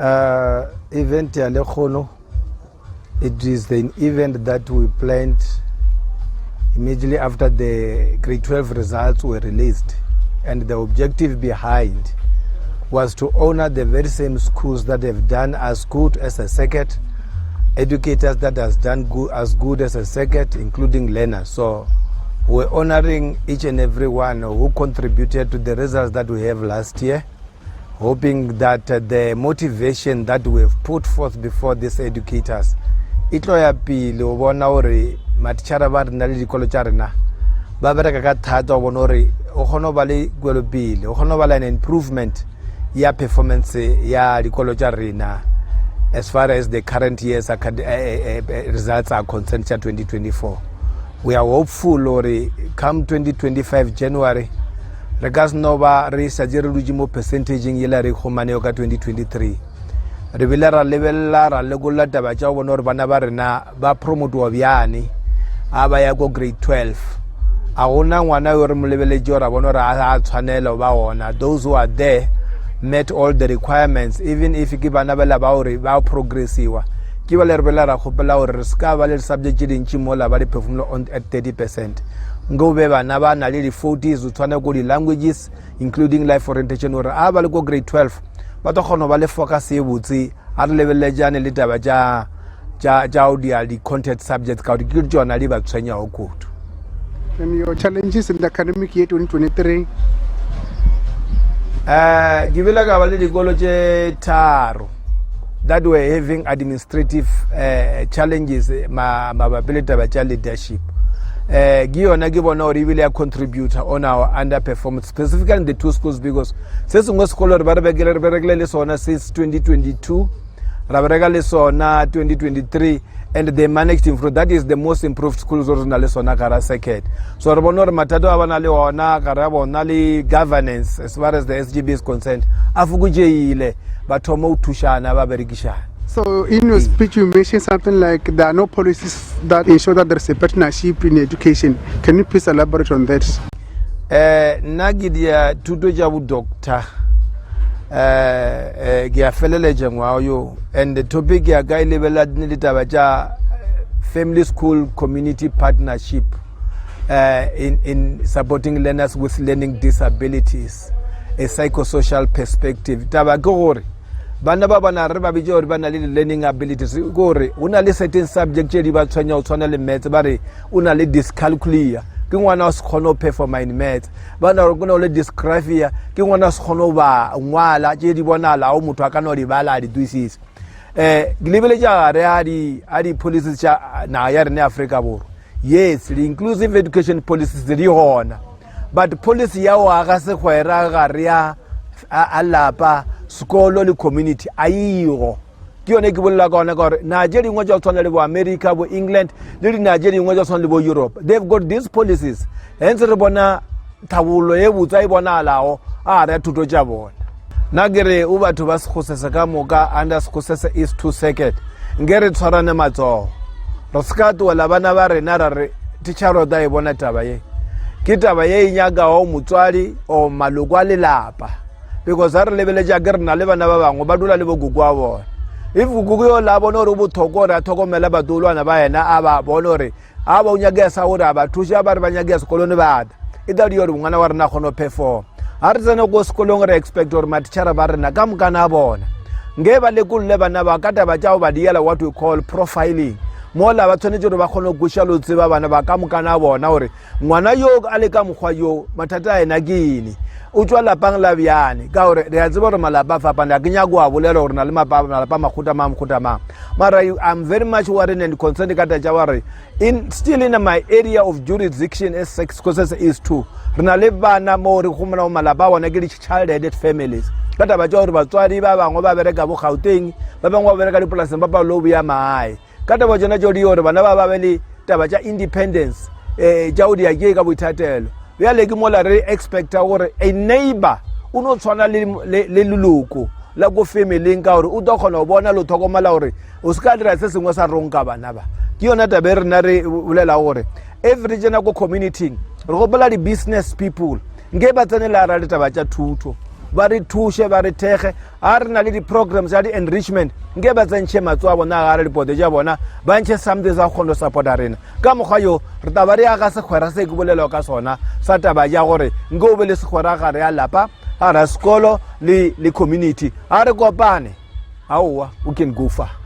Event ya lekhono, it is the event that we planned immediately after the grade 12 results were released, and the objective behind was to honor the very same schools that have done as good as a circuit, educators that has done as good as a circuit, including learners. So we're honoring each and every one who contributed to the results that we have last year, hoping that the motivation that we have put forth before these educators, itlo ya pele o bona hore matitjara ba rena le dikolo tša rena ba bereka ka thata o bona hore o kgona ba le kwelopele, o kgona ba le an improvement ya performance ya dikolo tša rena as far as the current year's results are concerned tša 2024. We are hopeful hore come 2025 January re ka seno ba re sa je re dutse mo percentageng yela re kgomaneo ka 2023. Re bile ra lebella ra lekolla taba tša bona hore bana ba rena ba promotewa bjane a ba ya ko grade 12. A gona ngwana yo re mo lebeletse hore bona hore a tshwanela ba ona. Those who are there met all the requirements, even if ke bana ba la ba hore ba progressiwa ke ba le re bela ra khopela hore re ska ba le subject dintši mo la ba di perform on at 30%. Ngo be bana ba na le di 40s o tshwana ko di languages including life orientation hore a ba le ko grade 12 ba to kgona ba le focus e botse a re lebeletsane le taba ja audio di content subjects ka di ke tsona di ba tshwenya go kudu. And your challenges in the academic year 2023? Ke bela ka ba le dikolo tše tharo that were having administrative challenges mabapi le taba tša leadership. Ke yona ke bona hore e bile a contributor on our underperformance, specifically in the two schools, because se sengwe sekolo re ba re berekele le sona since 2022, ra bereka le sona 2023, and they managed to improve. That is the most improved schools or na le sona kara circuit. So re bona hore mathato a bana le ona kara bona le governance as far as the SGB is concerned a fokotšeile ba thoma o thušana ba berekishana. So in your speech you mentioned something like there are no policies that ensure that there's a partnership in education. Can you please elaborate on that? Nna ke dia thuto tša bo doctor ke a feleletša ngwao yo, and the topic ya ka e lebela le taba tša family school community partnership in supporting learners with learning disabilities, a psychosocial perspective. Taba ke gore bana ba bana re ba bitša gore ba na le learning abilities gore o na le certain subject tše di ba tshwenya o tshwana le maths, ba re o na le dyscalculia ke ngwana o se kgone o performa in maths, ba na gore o na le dysgraphia ke ngwana o se kgone o ba ngwala tše di bonala o motho a ka no di bala a di twisise. Ke lebeletša gare a di policies tša naga ya rena Afrika Borwa. Yes, the inclusive education policies di gona, but policy ya o aga sekgwera gare ya a lapa sekolo le community a igo ke yone ke bolela ka ona ka gore naje dingwe tša go tshwana le bo America, bo England le dinaje dingwe tša go tshwana le bo Europe, they've got these policies. Hence re bona thabollo e botsa e bonalago a re thuto tša bona. Nna ke re o batho ba Sekgosese ka moka under Sekgosese East 2 circuit nke re tshwarane matsogo re ska tloela bana ba rena ra re titšhara ta e bona taba ye ke taba ye e nyakago motswadi o maloko a lelapa, because a re lebeletša ke re na le bana ba bangwe ba dula le bokoko a bona. If koko yo la bona gore o bothoko gore a tlhokomela batolwana ba yena a ba bona gore a ba o nyakesa gore a ba thuše a ba re ba nyakea sekolong bata e tla di gore ngwana wa rena kgone o perform. A re tsene ko sekolong re expect gore matitšhara ba rena ka mokana a bona nge ba lekolole bana ba ka taba tša go ba diela what we call profiling, mola ba tshwanetse gore ba kgone go kweša lo tseba bana ba ka mokana a bona gore ngwana yo a le ka mokgwa yo mathata a ena ke ene o tswa lapang la bjane ka gore re a tseba gore malapa a fapana ke nyako a bolela gore na le malapa makgota mang. Mara I'm very much worried and concerned ka tša gore still in my area of jurisdiction as Sekgosese East 2 re na le bana mo re gomona malapa a bona ke child-headed families ka taba tša gore batswadi ba bangwe ba bereka bo Gauteng, ba bangwe ba bereka dipolaseng ba pa lo ya maae ka taba tšona tšeo di gore bana ba be le taba tša independence tšao di ake ka boithatelo. Bjale ke mola re expecta gore a neighbor o no tshwana le leloko la go family ka gore o tlo kgona go bona lo tlhokomela gore o se ka dira se sengwe sa ronka bana ba. Ke yona taba rena re bolela gore every jena go community re gopola di business people nke ba tsenela ra le taba tša thuto ba re thushe ba re thege a re na le di-programs ya di-enrichment nke ba tsentšhe matso a bona ga re dipote tša bona ba ntšhe something sa kgono supporta rena ka mokgwa yo re taba re aga sekgwera se ke bolelwa ka sona sa taba ja gore nke o be le sekgwera gare ya lapa gare ya sekolo le community a re kopane aowa we can go far.